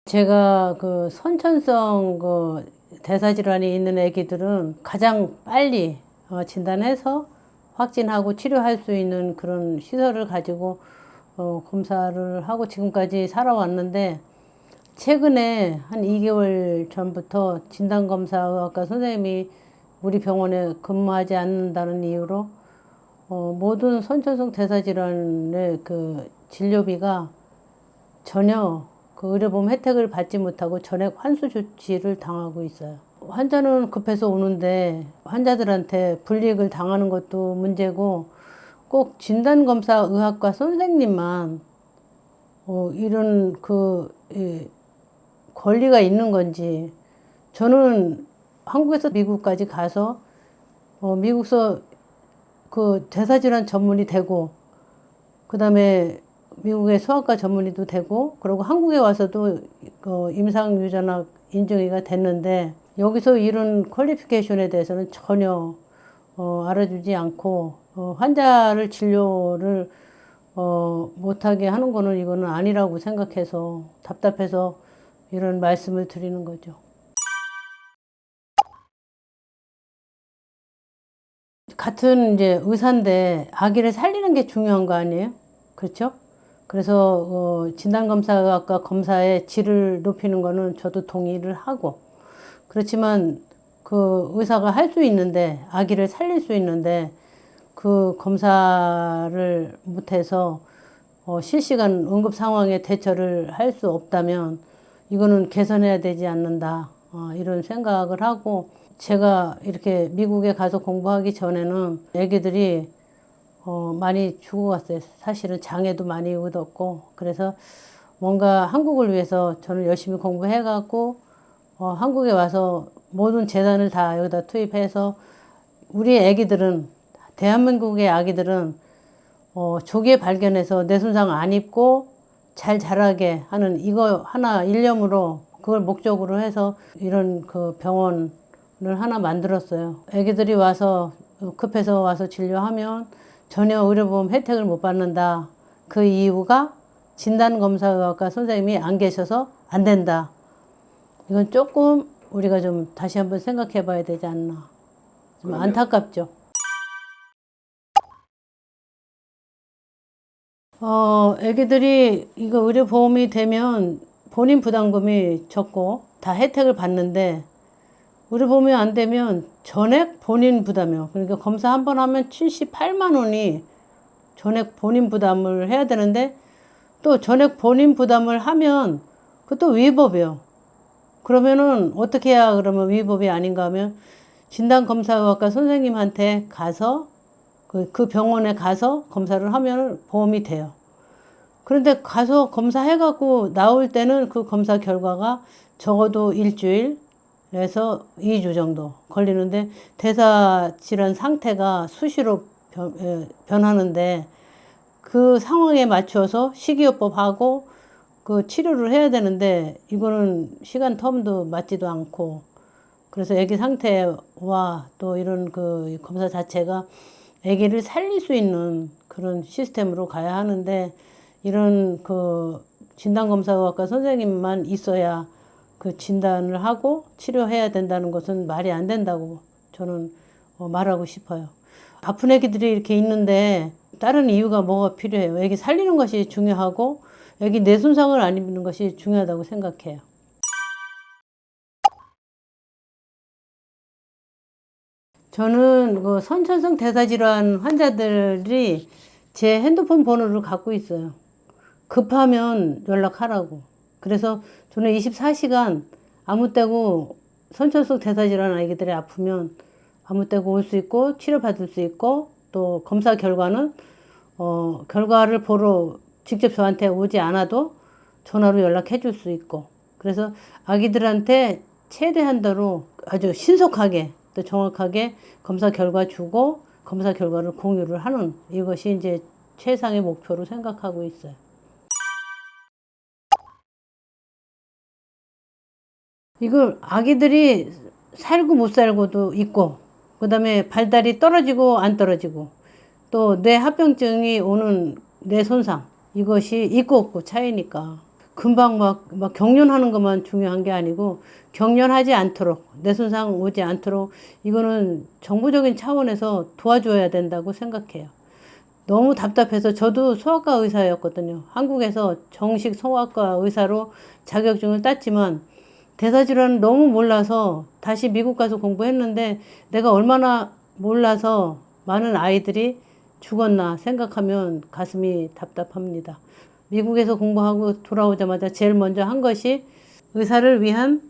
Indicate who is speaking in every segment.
Speaker 1: 제가 그 선천성 그 대사질환이 있는 애기들은 가장 빨리 진단해서 확진하고 치료할 수 있는 그런 시설을 가지고 검사를 하고 지금까지 살아왔는데, 최근에 한 2개월 전부터 진단검사의학과 선생님이 우리 병원에 근무하지 않는다는 이유로 모든 선천성 대사질환의 그 진료비가 전혀 그 의료보험 혜택을 받지 못하고 전액 환수 조치를 당하고 있어요. 환자는 급해서 오는데 환자들한테 불이익을 당하는 것도 문제고, 꼭 진단검사의학과 선생님만 이런 권리가 있는 건지. 저는 한국에서 미국까지 가서 미국서 그 대사질환 전문이 되고, 그 다음에 미국의 소아과 전문의도 되고, 그리고 한국에 와서도 임상유전학 인증이가 됐는데, 여기서 이런 퀄리피케이션에 대해서는 전혀 알아주지 않고 환자를 진료를 못하게 하는 거는 이거는 아니라고 생각해서 답답해서 이런 말씀을 드리는 거죠. 같은 이제 의사인데 아기를 살리는 게 중요한 거 아니에요? 그렇죠? 그래서 진단검사의학과 검사의 질을 높이는 거는 저도 동의를 하고, 그렇지만 그 의사가 할 수 있는데, 아기를 살릴 수 있는데 그 검사를 못해서 실시간 응급 상황에 대처를 할 수 없다면 이거는 개선해야 되지 않는다, 이런 생각을 하고, 제가 이렇게 미국에 가서 공부하기 전에는 애기들이 많이 죽어갔어요. 사실은 장애도 많이 얻었고, 그래서 뭔가 한국을 위해서 저는 열심히 공부해갖고 한국에 와서 모든 재산을 다 여기다 투입해서 우리 애기들은, 대한민국의 아기들은 조기에 발견해서 뇌손상 안 입고 잘 자라게 하는 이거 하나 일념으로, 그걸 목적으로 해서 이런 그 병원을 하나 만들었어요. 애기들이 와서 급해서 와서 진료하면 전혀 의료보험 혜택을 못 받는다. 그 이유가 진단검사의학과 선생님이 안 계셔서 안 된다. 이건 조금 우리가 좀 다시 한번 생각해 봐야 되지 않나. 좀 안타깝죠. 애기들이 이거 의료보험이 되면 본인 부담금이 적고 다 혜택을 받는데, 의료보험이 안 되면 전액 본인 부담이요. 그러니까 검사 한 번 하면 78만 원이 전액 본인 부담을 해야 되는데, 또 전액 본인 부담을 하면 그것도 위법이에요. 그러면은 어떻게 해야 그러면 위법이 아닌가 하면, 진단검사의학과 선생님한테 가서 그 병원에 가서 검사를 하면 보험이 돼요. 그런데 가서 검사해갖고 나올 때는 그 검사 결과가 적어도 일주일에서 2주 정도 걸리는데, 대사질환 상태가 수시로 변하는데 그 상황에 맞춰서 식이요법하고 그 치료를 해야 되는데, 이거는 시간 텀도 맞지도 않고, 그래서 아기 상태와 또 이런 그 검사 자체가 아기를 살릴 수 있는 그런 시스템으로 가야 하는데, 이런 그 진단검사의학과 선생님만 있어야 그 진단을 하고 치료해야 된다는 것은 말이 안 된다고 저는 말하고 싶어요. 아픈 애기들이 이렇게 있는데 다른 이유가 뭐가 필요해요? 애기 살리는 것이 중요하고 애기 뇌손상을 안 입는 것이 중요하다고 생각해요. 저는 그 선천성 대사질환 환자들이 제 핸드폰 번호를 갖고 있어요. 급하면 연락하라고. 그래서 저는 24시간 아무 때고, 선천성 대사질환 아기들이 아프면 아무 때고 올 수 있고 치료받을 수 있고, 또 검사 결과는 결과를 보러 직접 저한테 오지 않아도 전화로 연락해 줄 수 있고, 그래서 아기들한테 최대한도로 아주 신속하게 또 정확하게 검사 결과 주고 검사 결과를 공유를 하는, 이것이 이제 최상의 목표로 생각하고 있어요. 이걸 아기들이 살고 못 살고도 있고, 그 다음에 발달이 떨어지고 안 떨어지고, 또 뇌 합병증이 오는 뇌 손상, 이것이 있고 없고 차이니까. 금방 막 경련하는 것만 중요한 게 아니고 경련하지 않도록 뇌손상 오지 않도록 이거는 정부적인 차원에서 도와줘야 된다고 생각해요. 너무 답답해서 저도 소아과 의사였거든요. 한국에서 정식 소아과 의사로 자격증을 땄지만 대사질환을 너무 몰라서 다시 미국 가서 공부했는데 내가 얼마나 몰라서 많은 아이들이 죽었나 생각하면 가슴이 답답합니다. 미국에서 공부하고 돌아오자마자 제일 먼저 한 것이 의사를 위한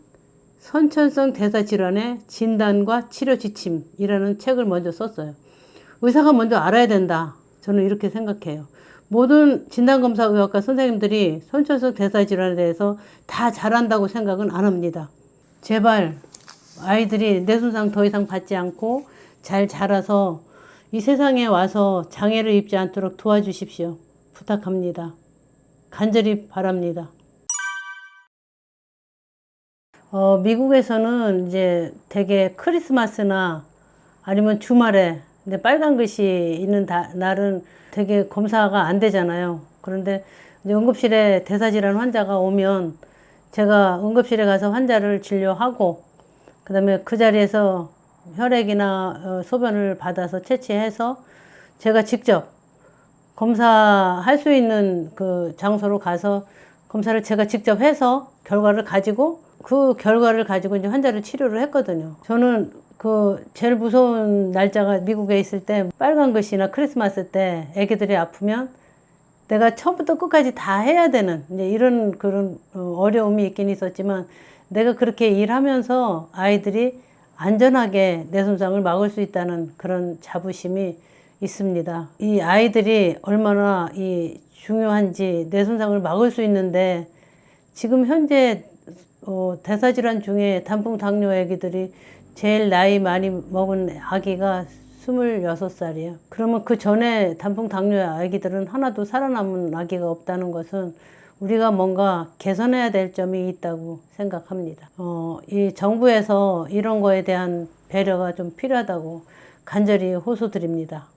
Speaker 1: 선천성 대사질환의 진단과 치료 지침이라는 책을 먼저 썼어요. 의사가 먼저 알아야 된다. 저는 이렇게 생각해요. 모든 진단검사의학과 선생님들이 선천성 대사질환에 대해서 다 잘한다고 생각은 안 합니다. 제발 아이들이 뇌손상 더 이상 받지 않고 잘 자라서 이 세상에 와서 장애를 입지 않도록 도와주십시오. 부탁합니다. 간절히 바랍니다. 미국에서는 이제 되게 크리스마스나 아니면 주말에 근데 빨간 글씨 있는 날은 되게 검사가 안 되잖아요. 그런데 이제 응급실에 대사질환 환자가 오면 제가 응급실에 가서 환자를 진료하고 그다음에 그 자리에서 혈액이나 소변을 받아서 채취해서 제가 직접 검사할 수 있는 그 장소로 가서 검사를 제가 직접 해서 결과를 가지고 그 결과를 가지고 이제 환자를 치료를 했거든요. 저는 그 제일 무서운 날짜가 미국에 있을 때 빨간 글씨나 크리스마스 때 애기들이 아프면 내가 처음부터 끝까지 다 해야 되는 이제 이런 그런 어려움이 있긴 있었지만 내가 그렇게 일하면서 아이들이 안전하게 뇌손상을 막을 수 있다는 그런 자부심이 있습니다. 이 아이들이 얼마나 이 중요한지 뇌손상을 막을 수 있는데 지금 현재 대사질환 중에 단풍 당뇨 아기들이 제일 나이 많이 먹은 아기가 26살이에요. 그러면 그 전에 단풍 당뇨 아기들은 하나도 살아남은 아기가 없다는 것은 우리가 뭔가 개선해야 될 점이 있다고 생각합니다. 이 정부에서 이런 거에 대한 배려가 좀 필요하다고 간절히 호소드립니다.